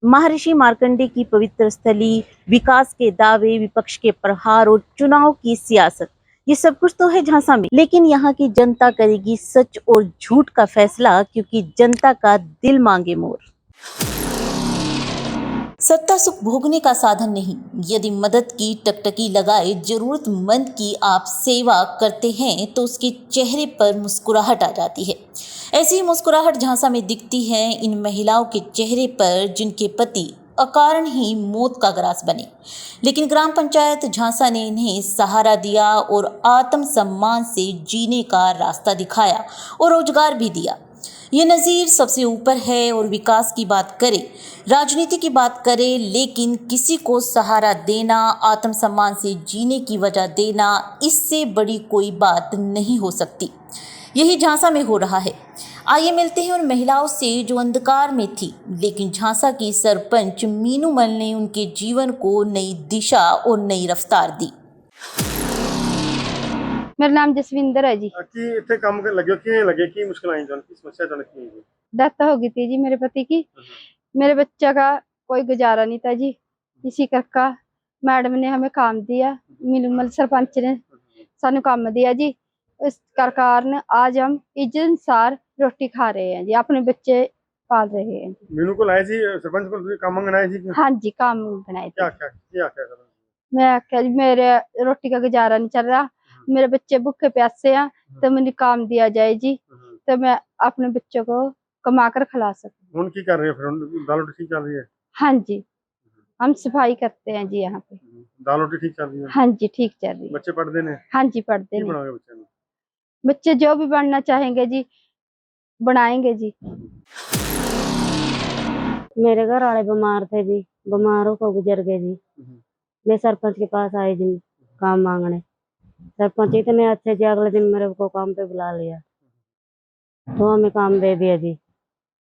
महर्षि मार्कंडे की पवित्र स्थली, विकास के दावे, विपक्ष के प्रहार और चुनाव की सियासत, ये सब कुछ तो है झांसा में। लेकिन यहाँ की जनता करेगी सच और झूठ का फैसला, क्योंकि जनता का दिल मांगे मोर। सत्ता सुख भोगने का साधन नहीं, यदि मदद की टकटकी लगाए जरूरतमंद की आप सेवा करते हैं तो उसके चेहरे पर मुस्कुराहट आ जाती है। ऐसी ही मुस्कुराहट झांसा में दिखती है इन महिलाओं के चेहरे पर जिनके पति अकारण ही मौत का ग्रास बने, लेकिन ग्राम पंचायत झांसा ने इन्हें सहारा दिया और आत्मसम्मान से जीने का रास्ता दिखाया और रोजगार भी दिया। ये नज़ीर सबसे ऊपर है और विकास की बात करे, राजनीति की बात करे, लेकिन किसी को सहारा देना, आत्मसम्मान से जीने की वजह देना, इससे बड़ी कोई बात नहीं हो सकती। यही झांसा में हो रहा है। आइए मिलते हैं उन महिलाओं से जो अंधकार में थी, लेकिन झांसा की सरपंच मीनू मल ने उनके जीवन को नई दिशा और नई रफ्तार दी। मेरा नाम जसविंदर है जी। कि इतने काम कर लगे कि लगे कि मुश्किल आई जान की समस्या जान की डेथ हो गई थी जी मेरे पति की। मेरे बच्चा का कोई गुजारा नहीं था जी। इसी करका मैडम ने हमें काम दिया, मीनूमल सरपंच ने सानू काम दिया जी। इस कारण आज हम इज्जत अनुसार रोटी खा रहे हैं जी, अपने बच्चे पाल रहे हैं। मीनू को लाए जी सरपंच को काम मंगना है जी। हाँ जी, काम बनाए थे। क्या क्या क्या क्या कर मैं आख्या जी मेरे रोटी का गुजारा नहीं चल रहा, मेरे बच्चे भूखे प्यासे हैं, तो मुझे काम दिया जाए जी, तो मैं अपने बच्चों को कमा कर खिला सकूं। उनकी कर रहे हो फिर दाल रोटी ठीक चल रही है? हाँ जी, हम सफाई करते हैं जी यहाँ पे। दाल रोटी ठीक चल रही है? हाँ जी, ठीक चल रही है। बच्चे पढ़ते हैं? हाँ जी, पढ़ते हैं। बनाओगे बच्चे? बच्चे जो भी बनना चाहेंगे जी बनाएंगे जी। मेरे घर वाले बीमार थे जी, बीमार होकर गुजर गए जी। मैं सरपंच के पास आई जी काम मांगने। सरपंच इतने अच्छे जी, अगले दिन मेरे को काम पे बुला लिया, तो हमें काम दे दिया जी।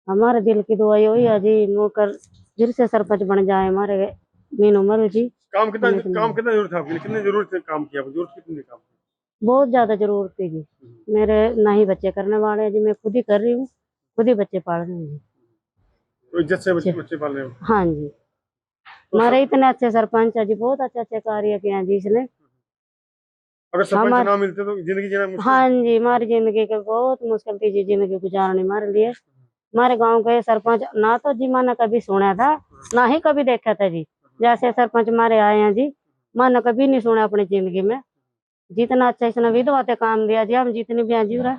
हमारे दिल की दुआ यही है जी, मुकर फिर से सरपंच बन जाए हमारे मीनू मल जी। काम कितना जरूरत है आपकी? कितनी जरूरत है काम की? जरूरत कितनी काम? बहुत ज्यादा जरूरत थी जी। मेरे ना ही बच्चे करने वाले हैं जी, मैं खुद ही कर रही हूँ, खुद ही बच्चे पाल रहे हैं जी। तो इज्जत से बच्चे पाल रहे हो? हाँ जी, हमारे इतने अच्छे सरपंच है जी, बहुत अच्छे अच्छे कार्य किए हैं जी इसने। अगर सरपंच ना मिलते तो जिंदगी जीना मुश्किल? हाँ जी, हमारी जिंदगी के बहुत मुश्किल थी जी, जिंदगी गुजारनी हमारे लिए। हमारे गांव के सरपंच ना तो जी मैंने कभी सुना था, ना ही कभी देखा था जी। जैसे सरपंच हमारे आए हैं जी, मैंने कभी नहीं सुना अपनी जिंदगी में। जितना अच्छा इसने विधवा पे काम दिया जी, हम जितनी भी जी रहा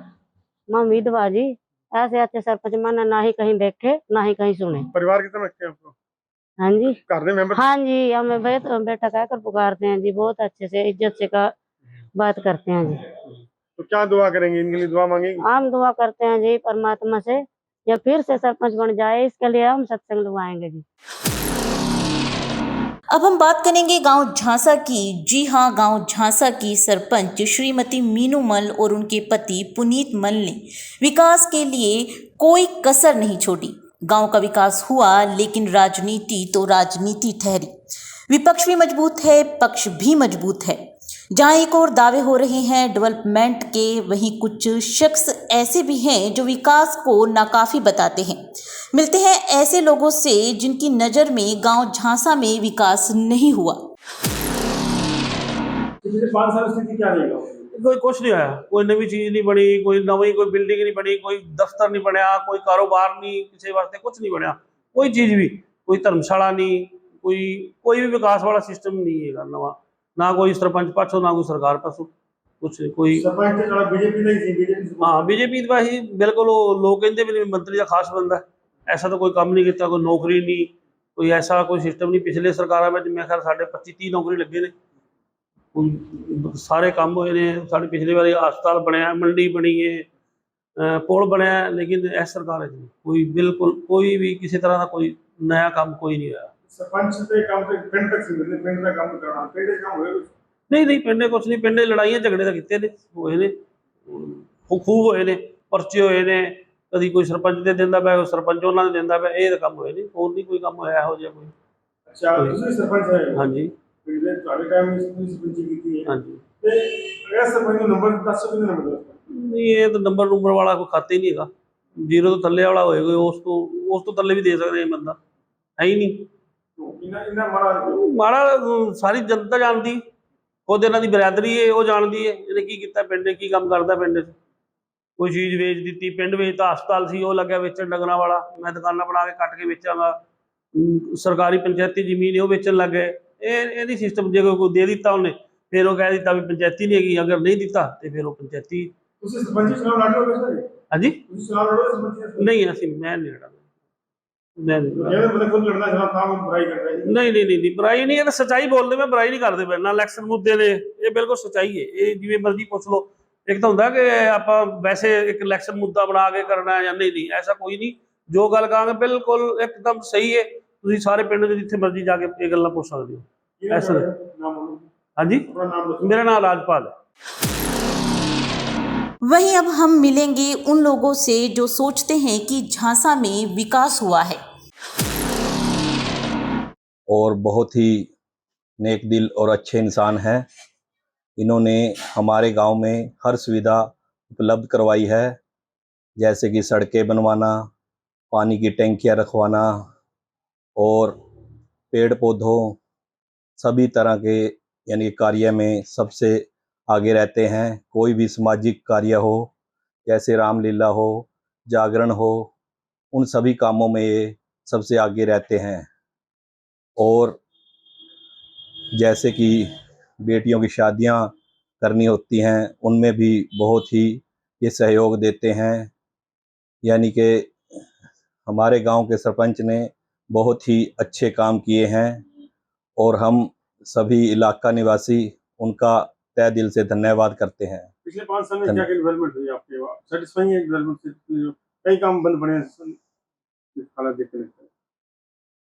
माँ विधवा जी, ऐसे अच्छे सरपंच मैंने ना ही कहीं देखे ना ही कहीं सुने। परिवार कितना रखते हैं आपको? हाँ जी, घर में मेंबर? हाँ जी, हमें बेटा कहकर पुकारते हैं जी, बहुत अच्छे से इज्जत से का बात करते हैं जी। तो क्या दुआ करेंगे इनके लिए? दुआ मांगेंगे? हम दुआ करते हैं जी परमात्मा से, या फिर से सरपंच बन जाए, इसके लिए हम सत्संग लगवाएंगे जी। अब हम बात करेंगे गांव झांसा की। जी हाँ, गांव झांसा की सरपंच श्रीमती मीनू मल और उनके पति पुनीत मल ने विकास के लिए कोई कसर नहीं छोड़ी। गांव का विकास हुआ, लेकिन राजनीति तो राजनीति ठहरी। विपक्ष भी मजबूत है, पक्ष भी मजबूत है। जहां एक और दावे हो रहे हैं डेवलपमेंट के, वहीं कुछ शख्स ऐसे भी हैं जो विकास को नाकाफी बताते हैं। मिलते हैं ऐसे लोगों से जिनकी नज़र में गांव झांसा में विकास नहीं हुआ। पिछले 5 साल स्थिति क्या रहेगा? कोई कुछ नहीं आया, कोई नवी चीज नहीं बनी, कोई नवी कोई बिल्डिंग नहीं बनी, कोई दफ्तर नहीं बनया, कोई कारोबार नहीं, किसी वास्ते कुछ नहीं बनया, कोई चीज भी, कोई धर्मशाला नहीं, कोई भी विकास वाला सिस्टम नहीं है नवा, ना कोई सरपंच पासों ना कोई सरकार पासों कुछ नहीं। कोई हाँ बीजेपी ही बिल्कुल लोग कहते भी मंत्री का खास बंदा, ऐसा तो कोई काम नहीं किया, कोई नौकरी नहीं, कोई ऐसा कोई सिस्टम नहीं। पिछले सरकार में मैं ख्याल 25-30 नौकरी लगे ने, सारे काम हुए ने। साढ़े पिछले वाले अस्पताल बनया, मंडी बनी है, पुल बनया, लेकिन इस सरकार है कोई बिल्कुल कोई भी किसी तरह का कोई नया काम कोई नहीं आया। सरपंच से काम तो पिंड तक सीमित, पिंड का काम करना, पिंड का काम होए नहीं पिंडे कुछ नहीं, पिंडे लड़ाइयां झगड़े तो किते ने होए ने, खूब होए ने, परचे होए ने, कभी कोई सरपंच दे देंदा पै, सरपंच उन्होंने देंदा पै, ये काम होए ने, और नहीं कोई काम होया हो जाए कोई। अच्छा, दूसरे सरपंच है? हाँ जी, पिंडे ਤੁਹਾਡੇ ਟਾਈਮ ਵਿੱਚ ਤੁਸੀਂ ਸਰਪੰਚੀ ਕੀਤੀ ਹੈ? हाँ जी। ਤੇ ਅਗਰ ਸਰਪੰਚ ਨੂੰ ਨੰਬਰ ਦੱਸ ਸਕਦੇ ਨੰਬਰ ਦੱਸ? नहीं ये तो नंबर वाला कोई खाते ही नहीं है, जीरो तो थले वाला होएगा, उस तो थले भी दे सकते हैं बंदा, है ही नहीं। तो इन्ना माड़ा ਮਾੜਾ ਸਾਰੀ ਜਨਤਾ ਜਾਣਦੀ, ਖੁਦ ਇਹਨਾਂ ਦੀ ਬਰਾਦਰੀ ਹੈ ਉਹ ਜਾਣਦੀ ਹੈ ਇਹਨੇ ਕੀ ਕੀਤਾ ਪਿੰਡ 'ਚ, ਕੀ ਕੰਮ ਕਰਦਾ ਪਿੰਡ 'ਚ। ਕੋਈ ਚੀਜ਼ ਵੇਚ ਦਿੱਤੀ, ਪਿੰਡ ਵੇਚਤਾ, ਹਸਪਤਾਲ ਸੀ ਉਹ ਲੱਗਿਆ ਵੇਚਣ ਡੰਗਰਾਂ ਵਾਲਾ, ਮੈਂ ਦੁਕਾਨਾਂ ਬਣਾ ਕੇ ਕੱਟ ਕੇ ਵੇਚਾਂਗਾ। ਸਰਕਾਰੀ ਪੰਚਾਇਤੀ ਜ਼ਮੀਨ ਹੈ ਉਹ ਵੇਚਣ ਲੱਗ ਗਏ। ਇਹਦੀ ਸਿਸਟਮ ਜੇ ਕੋਈ ਦੇ ਦਿੱਤਾ ਉਹਨੇ, ਫਿਰ ਉਹ ਕਹਿ ਦਿੱਤਾ ਵੀ ਪੰਚਾਇਤੀ ਨਹੀਂ ਹੈਗੀ, ਅਗਰ ਨਹੀਂ ਦਿੱਤਾ ਤੇ ਫਿਰ ਉਹ ਪੰਚਾਇਤੀ। ਤੁਸੀਂ ਸਰਪੰਚੀ ਚੁਣਾਵ ਲੜ ਰਹੇ ਹੋ ਸਰ? ਹਾਂਜੀ ਤੁਸੀਂ ਚੁਣਾਵ ਲੜੋਗੇ ਸਰਪੰਚੀ? ਨਹੀਂ, ਅਸੀਂ ਮੈਂ ਨਹੀਂ ਲੜਾਂਗਾ, ਮੈਂ ਨਹੀਂ ਲੜਾਂਗਾ। ਜਿਹੜੇ ਬੰਦੇ ਖੁਦ ਲੜਨਾ ਚਾਹੁੰਦਾ ਤਾਂ ਉਹ ਬੁਰਾਈ ਕਰਦਾ ਜੀ। ਨਹੀਂ ਬੁਰਾਈ ਨਹੀਂ, ਇਹ ਤਾਂ ਸੱਚਾਈ ਬੋਲਦੇ, ਮੈਂ ਬੁਰਾਈ ਨਹੀਂ ਕਰਦੇ ਪਏ ਨਾ। ਇਲੈਕਸ਼ਨ ਮੁੱਦੇ ਨੇ, ਇਹ ਬਿਲਕੁਲ ਸੱਚਾਈ ਹੈ। ਇਹ ਜਿਵੇਂ ਮਰਜ਼ੀ ਪੁੱਛ ਲਓ। ਇੱਕ ਤਾਂ ਹੁੰਦਾ ਕਿ ਆਪਾਂ ਵੈਸੇ ਇੱਕ ਇਲੈਕਸ਼ਨ ਮੁੱਦਾ ਬਣਾ ਕੇ ਕਰਨਾ ਹੈ ਜਾਂ ਨਹੀਂ, ਐਸਾ ਕੋਈ ਨਹੀਂ। ਜੋ ਗੱਲ ਕਹਾਂਗੇ ਬਿਲਕੁਲ ਇੱਕਦਮ ਸਹੀ ਹੈ। ਤੁਸੀਂ ਸਾਰੇ ਪਿੰਡ ਦੇ ਜਿੱਥੇ ਮਰਜ਼ੀ ਜਾ ਕੇ ਇਹ ਗੱਲਾਂ ਪੁੱਛ ਸਕਦੇ ਹੋ। ਐਸਾ ਨਾਮ ਬੋਲੋ, ਹਾਂਜੀ, ਆਪਣਾ ਨਾਮ ਦੱਸੋ। मेरा नाम राजपाल है। वहीं अब हम मिलेंगे उन लोगों से जो सोचते हैं कि झांसा में विकास हुआ है और बहुत ही नेक दिल और अच्छे इंसान हैं। इन्होंने हमारे गांव में हर सुविधा उपलब्ध करवाई है, जैसे कि सड़कें बनवाना, पानी की टंकियां रखवाना और पेड़ पौधों सभी तरह के यानी कार्य में सबसे आगे रहते हैं। कोई भी सामाजिक कार्य हो, जैसे रामलीला हो, जागरण हो, उन सभी कामों में ये सबसे आगे रहते हैं। और जैसे कि बेटियों की शादियां करनी होती हैं, उनमें भी बहुत ही ये सहयोग देते हैं। यानी कि हमारे गांव के सरपंच ने बहुत ही अच्छे काम किए हैं और हम सभी इलाका निवासी उनका तहे दिल से धन्यवाद करते हैं। पिछले 5 साल में क्या क्या डेवलपमेंट हुई आपके? सेटिस्फाइंग है डेवलपमेंट से? कई काम बंद पड़े हैं हालात देखते हैं।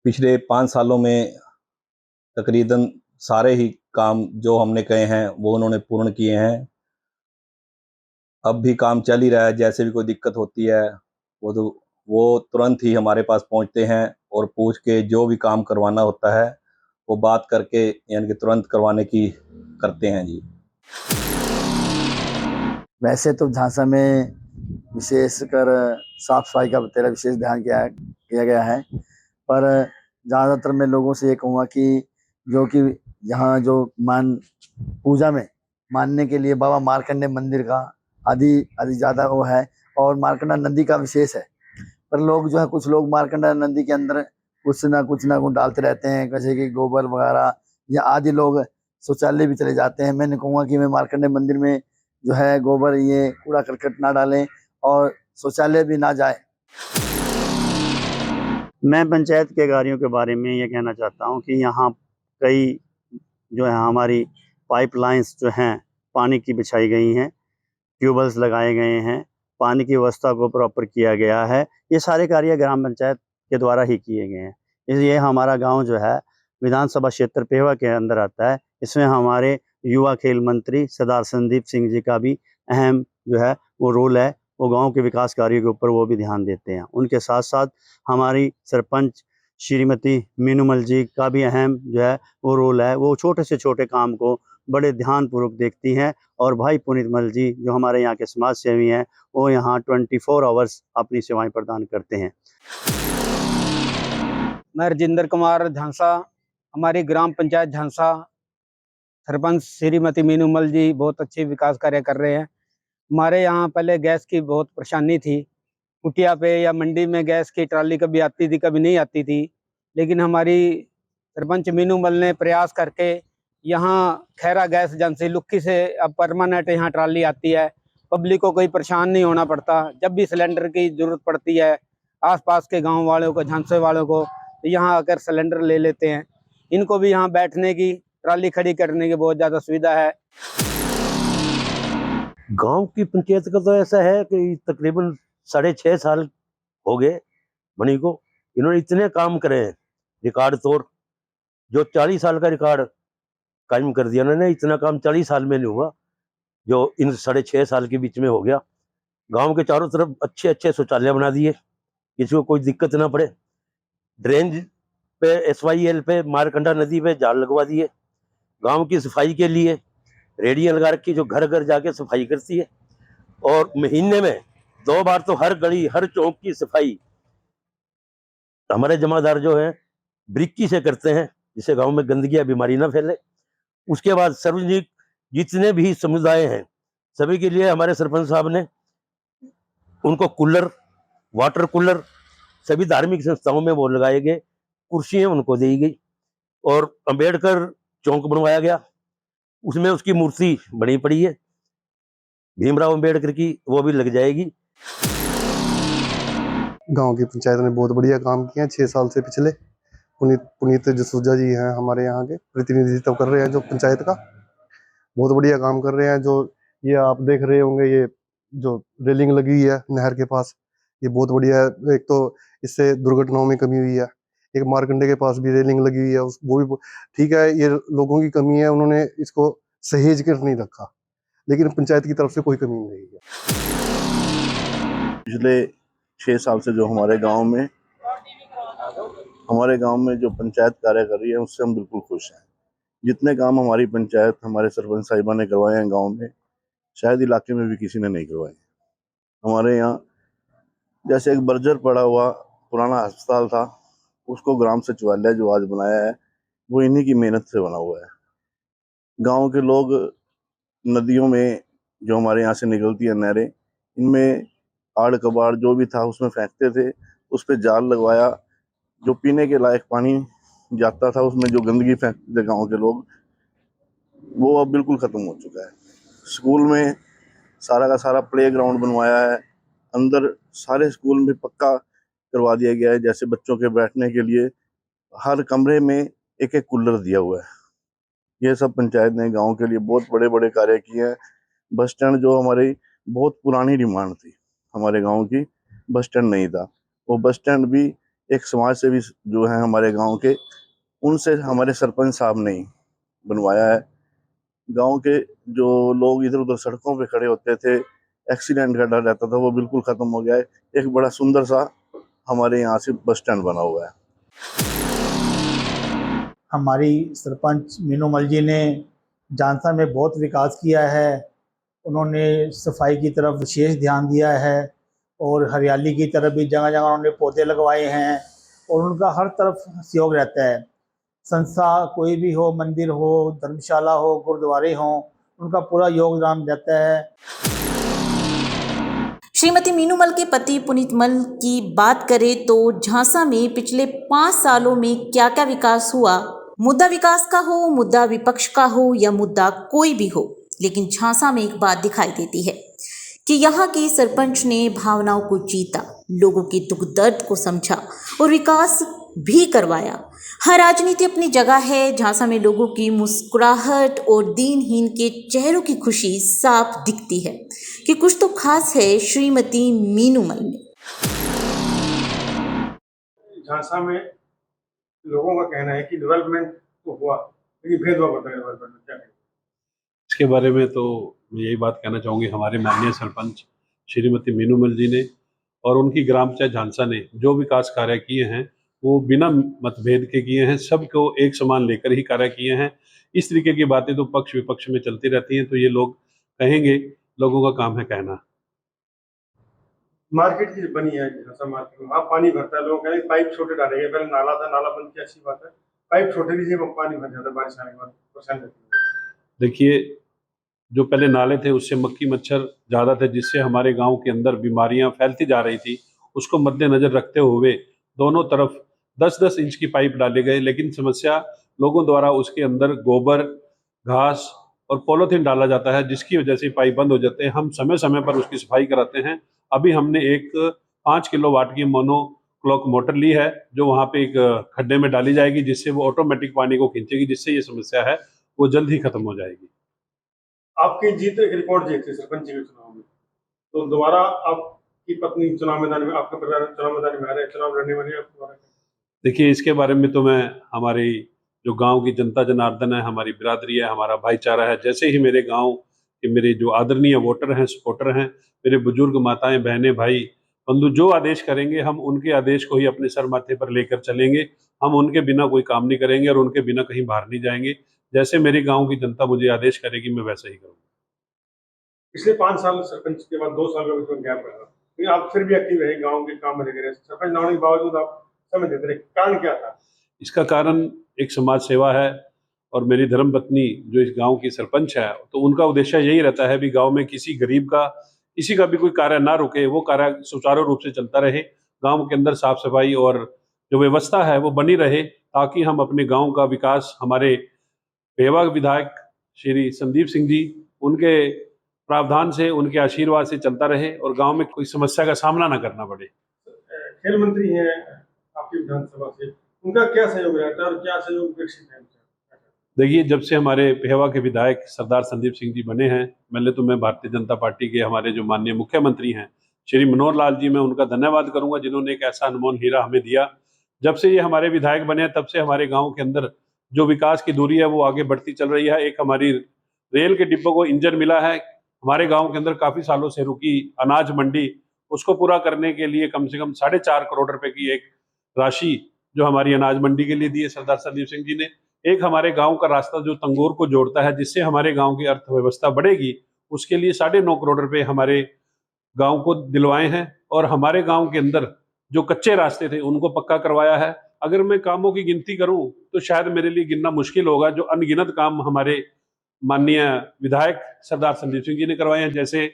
पिछले 5 सालों में तकरीबन सारे ही काम जो हमने कहे हैं वो उन्होंने पूर्ण किए हैं। अब भी काम चल ही रहा है, जैसे भी कोई दिक्कत होती है वो तुरंत ही हमारे पास पहुंचते हैं और पूछ के जो भी काम करवाना होता है वो बात करके यानी कि तुरंत करवाने की करते हैं जी। वैसे तो झांसा में विशेषकर साफ सफाई का तेरा विशेष ध्यान किया गया है, पर ज़्यादातर मैं लोगों से ये कहूँगा कि जो कि यहाँ जो पूजा में मानने के लिए बाबा मार्कंडे मंदिर का आदि ज़्यादा वो है और मार्कंडा नदी का विशेष है। पर लोग जो है कुछ लोग मार्कंडा नदी के अंदर कुछ ना कुछ डालते रहते हैं, जैसे कि गोबर वगैरह, या आदि लोग शौचालय भी चले जाते हैं। मैं नहीं कहूँगा कि मैं मार्कंडे मंदिर में जो है गोबर ये कूड़ा करकट ना डालें और शौचालय भी ना जाए। मैं पंचायत के कार्यों के बारे में ये कहना चाहता हूँ कि यहाँ कई जो है हमारी पाइपलाइंस जो हैं पानी की बिछाई गई हैं, ट्यूबवेल्स लगाए गए हैं, पानी की व्यवस्था को प्रॉपर किया गया है। ये सारे कार्य ग्राम पंचायत के द्वारा ही किए गए हैं। इसलिए हमारा गांव जो है विधानसभा क्षेत्र पेवा के अंदर आता है। इसमें हमारे युवा खेल मंत्री सरदार संदीप सिंह जी का भी अहम जो है वो रोल है। वो गांव के विकास कार्यों के ऊपर वो भी ध्यान देते हैं। उनके साथ साथ हमारी सरपंच श्रीमती मीनूमल जी का भी अहम जो है वो रोल है। वो छोटे से छोटे काम को बड़े ध्यानपूर्वक देखती हैं। और भाई पुनीत मल जी जो हमारे यहाँ के समाज सेवी हैं, वो यहाँ 24 आवर्स अपनी सेवाएं प्रदान करते हैं। मैं राजेंद्र कुमार झांसा, हमारी ग्राम पंचायत झांसा सरपंच श्रीमती मीनूमल जी बहुत अच्छे विकास कार्य कर रहे हैं। हमारे यहाँ पहले गैस की बहुत परेशानी थी, कुटिया पे या मंडी में गैस की ट्राली कभी आती थी कभी नहीं आती थी, लेकिन हमारी सरपंच मीनूमल ने प्रयास करके यहाँ खैरा गैस एजेंसी लुक्की से अब परमानेंट यहाँ ट्राली आती है। पब्लिक को कोई परेशान नहीं होना पड़ता। जब भी सिलेंडर की ज़रूरत पड़ती है आसपास के गांव वालों को, झांसे वालों को, यहाँ आकर सिलेंडर ले लेते हैं। इनको भी यहाँ बैठने की, ट्राली खड़ी करने की बहुत ज़्यादा सुविधा है। गांव की पंचायत का तो ऐसा है कि तकरीबन 6.5 साल हो गए बनी को। इन्होंने इतने काम करे हैं रिकॉर्ड तोड़, जो 40 साल का रिकॉर्ड कायम कर दिया उन्होंने। इतना काम 40 साल में नहीं हुआ जो इन 6.5 साल के बीच में हो गया। गांव के चारों तरफ अच्छे अच्छे शौचालय बना दिए, किसी को कोई दिक्कत ना पड़े। ड्रेन पे SYL पे मारकंडा नदी पे जाल लगवा दिए। गांव की सफाई के लिए रेडियां लगा रखी जो घर घर जाके सफाई करती है। और महीने में 2 बार तो हर गली हर चौक की सफाई हमारे जमादार जो है बारीकी से करते हैं, जिससे गांव में गंदगी या बीमारी ना फैले। उसके बाद सार्वजनिक जितने भी समुदाय हैं सभी के लिए हमारे सरपंच साहब ने उनको कूलर, वाटर कूलर सभी धार्मिक संस्थाओं में वो लगाए गए, कुर्सियां उनको दी गई और अंबेडकर चौक बनवाया गया, उसमें उसकी मूर्ति बनी पड़ी है भीमराव अंबेडकर की, वो भी लग जाएगी। गांव की पंचायत ने बहुत बढ़िया काम किया है 6 साल से। पिछले पुनीत जसूजा जी हैं हमारे यहाँ के, प्रतिनिधित्व कर रहे हैं जो पंचायत का, बहुत बढ़िया काम कर रहे हैं। जो ये आप देख रहे होंगे, ये जो रेलिंग लगी हुई है नहर के पास, ये बहुत बढ़िया है। एक तो इससे दुर्घटनाओं में कमी हुई है। एक मारकंडे के पास भी रेलिंग लगी हुई है, वो भी ठीक है। ये लोगों की कमी है, उन्होंने इसको सहेज कर नहीं रखा, लेकिन पंचायत की तरफ से कोई कमी नहीं रही है। पिछले 6 साल से जो हमारे गांव में जो पंचायत कार्य कर रही है उससे हम बिल्कुल खुश हैं। जितने काम हमारी पंचायत, हमारे सरपंच साहिबा ने करवाए हैं गांव में, शायद इलाके में भी किसी ने नहीं करवाए। हमारे यहाँ जैसे एक बर्जर पड़ा हुआ पुराना अस्पताल था, उसको ग्राम सचिवालय जो आज बनाया है वो इन्हीं की मेहनत से बना हुआ है। गांव के लोग नदियों में जो हमारे यहाँ से निकलती है नहरें, इनमें आड़ कबाड़ जो भी था उसमें फेंकते थे, उस पर जाल लगवाया। जो पीने के लायक पानी जाता था उसमें जो गंदगी फेंकते थे गाँव के लोग, वो अब बिल्कुल ख़त्म हो चुका है। स्कूल में सारा का सारा प्ले ग्राउंड बनवाया है, अंदर सारे स्कूल में पक्का करवा दिया गया है। जैसे बच्चों के बैठने के लिए हर कमरे में एक एक कूलर दिया हुआ है। ये सब पंचायत ने गांव के लिए बहुत बड़े बड़े कार्य किए हैं। बस स्टैंड जो हमारी बहुत पुरानी डिमांड थी, हमारे गांव की बस स्टैंड नहीं था, वो बस स्टैंड भी एक समाज सेवी जो है हमारे गांव के, उनसे हमारे सरपंच साहब ने ही बनवाया है। गांव के जो लोग इधर उधर सड़कों पे खड़े होते थे, एक्सीडेंट का डर रहता था, वो बिल्कुल खत्म हो गया है। एक बड़ा सुंदर सा हमारे यहाँ से बस स्टैंड बना हुआ है। हमारी सरपंच मीनूमल जी ने जानसा में बहुत विकास किया है। उन्होंने सफाई की तरफ विशेष ध्यान दिया है और हरियाली की तरफ भी जगह जगह उन्होंने पौधे लगवाए हैं और उनका हर तरफ सहयोग रहता है। संस्था कोई भी हो, मंदिर हो, धर्मशाला हो, गुरुद्वारे हो, उनका पूरा योगदान रहता है। श्रीमती मीनूमल के पति पुनीत मल की बात करें तो झांसा में पिछले 5 सालों में क्या क्या विकास हुआ, मुद्दा विकास का हो, मुद्दा विपक्ष का हो या मुद्दा कोई भी हो, लेकिन झांसा में एक बात दिखाई देती है कि यहाँ की सरपंच ने भावनाओं को जीता, लोगों के दुख दर्द को समझा और विकास भी करवाया। हर राजनीति अपनी जगह है। झांसा में लोगों की मुस्कुराहट और दीनहीन के चेहरों की खुशी साफ दिखती है कि कुछ तो खास है श्रीमती मीनूमल में। झांसा में लोगों का कहना है कि डेवलपमेंट तो हुआ, लेकिन भेदभाव होता है डेवलपमेंट में, क्या कहें? इसके बारे में तो मैं यही बात कहना चाहूँगी, हमारे माननीय सरपंच श्रीमती मीनूमल जी ने और उनकी ग्राम पंचायत झांसा ने जो विकास कार्य किए हैं वो बिना मतभेद के किए हैं, सबको एक समान लेकर ही कार्य किए हैं। इस तरीके की बातें तो पक्ष विपक्ष में चलती रहती हैं, तो ये लोग कहेंगे, लोगों का काम है कहना। मार्केट की बनी है झांसा मार्केट में, वहाँ पानी भरता है, लोग कहेंगे पाइप छोटे डालेंगे, पहले नाला था, नाला बंद किया, अच्छी बात है, पाइप छोटे दीजिए, पानी भर जाता है बारिश आने के बाद, परेशान रहती है। देखिए, जो पहले नाले थे उससे मक्खी मच्छर ज़्यादा थे, जिससे हमारे गांव के अंदर बीमारियां फैलती जा रही थी। उसको मद्देनजर रखते हुए दोनों तरफ 10-10 इंच की पाइप डाले गए, लेकिन समस्या लोगों द्वारा उसके अंदर गोबर, घास और पॉलीथीन डाला जाता है, जिसकी वजह से पाइप बंद हो जाते हैं। हम समय समय पर उसकी सफाई कराते हैं। अभी हमने एक 5 किलोवाट की मोनो क्लॉक मोटर ली है, जो वहाँ पे एक खड्डे में डाली जाएगी, जिससे वो ऑटोमेटिक पानी को खींचेगी, जिससे ये समस्या है वो जल्द ही खत्म हो जाएगी। आपकी जीत एक रिकॉर्ड जीत थी सरपंच के चुनाव में, तो दोबारा आपकी पत्नी चुनाव मैदान में, आपका परिवार चुनाव मैदान में आ रहे हैं, चुनाव लड़ने वाले हैं। देखिए, इसके बारे में तो मैं, हमारी जो गांव की जनता जनार्दन है, हमारी बिरादरी है, हमारा भाईचारा है, जैसे ही मेरे गांव के मेरे जो आदरणीय वोटर हैं, सपोर्टर हैं, मेरे बुजुर्ग माताएं, बहनें, भाई, बंधु जो आदेश करेंगे हम उनके आदेश को ही अपने सर माथे पर लेकर चलेंगे। हम उनके बिना कोई काम नहीं करेंगे और उनके बिना कहीं बाहर नहीं जाएंगे। जैसे मेरी गाँव की जनता मुझे आदेश करेगी मैं वैसे ही करूँगा। पिछले 5 साल सरपंच के बाद 2 साल का बीच में गैप रहा, लेकिन आप फिर भी एक्टिव रहे, गाँव के काम में लगे रहे, सरपंच ना होने के बावजूद आप समय देते रहे, कारण क्या था? इसका कारण एक समाज सेवा है और मेरी धर्मपत्नी जो इस गांव की सरपंच है, तो उनका उद्देश्य यही रहता है भी गांव में किसी गरीब का किसी का भी कोई कार्य ना रुके, वो कार्य सुचारू रूप से चलता रहे, गांव के अंदर साफ सफाई और जो व्यवस्था है वो बनी रहे, ताकि हम अपने गांव का विकास हमारे पेवा विधायक श्री संदीप सिंह जी उनके प्रावधान से, उनके आशीर्वाद से चलता रहे और गांव में कोई समस्या का सामना ना करना पड़े। खेल मंत्री हैं आपकी विधानसभा से, उनका क्या सहयोग रहता है और क्या सहयोग अपेक्षित है? देखिए, जब से हमारे पेहवा के विधायक सरदार संदीप सिंह जी बने हैं, पहले तो मैं भारतीय जनता पार्टी के हमारे जो माननीय मुख्यमंत्री हैं श्री मनोहर लाल जी, मैं उनका धन्यवाद करूंगा जिन्होंने एक ऐसा अनमोल हीरा हमें दिया। जब से ये हमारे विधायक बने तब से हमारे गांव के अंदर जो विकास की दूरी है वो आगे बढ़ती चल रही है। एक हमारी रेल के डिब्बों को इंजन मिला है, हमारे गांव के अंदर काफी सालों से रुकी अनाज मंडी, उसको पूरा करने के लिए कम से कम 4.5 करोड़ रुपए की एक राशि जो हमारी अनाज मंडी के लिए दी है सरदार संदीप सिंह जी ने। एक हमारे गांव का रास्ता जो तंगोर को जोड़ता है, जिससे हमारे गांव की अर्थव्यवस्था बढ़ेगी, उसके लिए 9.5 करोड़ रुपए हमारे गांव को दिलवाए हैं। और हमारे गांव के अंदर जो कच्चे रास्ते थे उनको पक्का करवाया है। अगर मैं कामों की गिनती करूं तो शायद मेरे लिए गिनना मुश्किल होगा, जो अनगिनत काम हमारे माननीय विधायक सरदार संदीप सिंह जी ने करवाए हैं। जैसे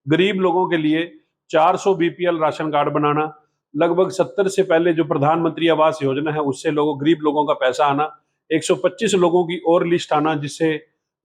गरीब लोगों के लिए 400 BPL राशन कार्ड बनाना, लगभग 70 से पहले जो प्रधानमंत्री आवास योजना है उससे गरीब लोगों का पैसा आना, 125 लोगों की और लिस्ट आना जिससे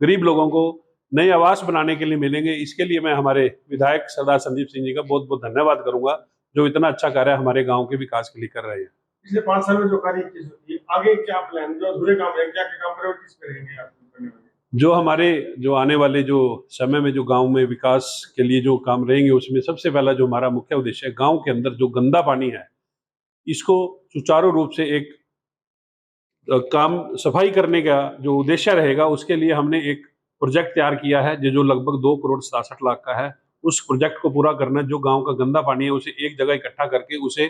गरीब लोगों को नए आवास बनाने के लिए मिलेंगे। इसके लिए मैं हमारे विधायक सरदार संदीप सिंह जी का बहुत बहुत धन्यवाद करूंगा, जो इतना अच्छा कार्य हमारे गांव के विकास के लिए कर रहे हैं। पिछले 5 साल में जो कार्य किए, आगे क्या प्लान, जो अधूरे काम रहे, क्या काम प्रायोरिटीज पे रहेंगे आप करने वाले? जो हमारे जो आने वाले जो समय में जो गांव में विकास के लिए जो काम रहेंगे, उसमें सबसे पहला जो हमारा मुख्य उद्देश्य है, गांव के अंदर जो गंदा पानी है इसको सुचारू रूप से एक काम सफाई करने का जो उद्देश्य रहेगा, उसके लिए हमने एक प्रोजेक्ट तैयार किया है जो लगभग 2 करोड़ 67 लाख का है। उस प्रोजेक्ट को पूरा करना, जो गांव का गंदा पानी है उसे एक जगह इकट्ठा करके उसे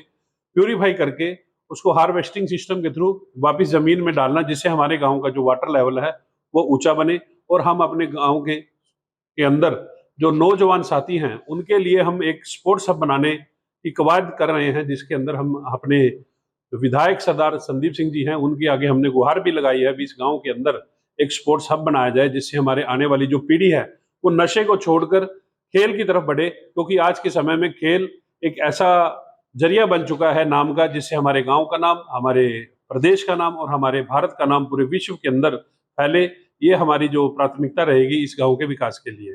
प्यूरिफाई करके उसको हार्वेस्टिंग सिस्टम के थ्रू वापस जमीन में डालना, जिससे हमारे गांव का जो वाटर लेवल है वो ऊंचा बने और हम अपने गांव के अंदर जो नौजवान साथी हैं उनके लिए हम एक स्पोर्ट्स हब बनाने की कवायद कर रहे हैं, जिसके अंदर हम अपने विधायक सरदार संदीप सिंह जी हैं उनके आगे हमने गुहार भी लगाई है, इस गांव के अंदर एक स्पोर्ट्स हब बनाया जाए, जिससे हमारे आने वाली जो पीढ़ी है वो नशे को छोड़कर खेल की तरफ बढ़े। क्योंकि आज के समय में खेल एक ऐसा जरिया बन चुका है नाम का, जिससे हमारे गांव का नाम, हमारे प्रदेश का नाम और हमारे भारत का नाम पूरे विश्व के अंदर फैले। ये हमारी जो प्राथमिकता रहेगी इस गांव के विकास के लिए।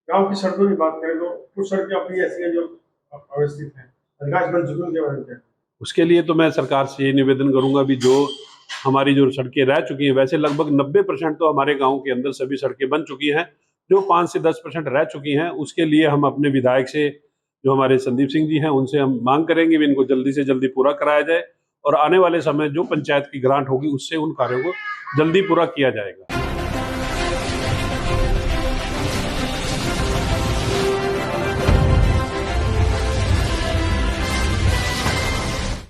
गांव की सड़कों की बात करें तो कुछ सड़कें अपनी ऐसी हैं जो अव्यवस्थित हैं, अधिकांश बन चुकी हैं, उनके बारे में क्या? उसके लिए तो मैं सरकार से ये निवेदन करूंगा भी जो हमारी जो सड़कें रह चुकी हैं, वैसे लगभग 90% तो हमारे गांव के अंदर सभी सड़कें बन चुकी हैं, जो 5 से 10% रह चुकी हैं उसके लिए हम अपने विधायक से, जो हमारे संदीप सिंह जी हैं, उनसे हम मांग करेंगे भी इनको जल्दी से जल्दी पूरा कराया जाए और आने वाले समय जो पंचायत की ग्रांट होगी उससे उन कार्यों को जल्दी पूरा किया जाएगा।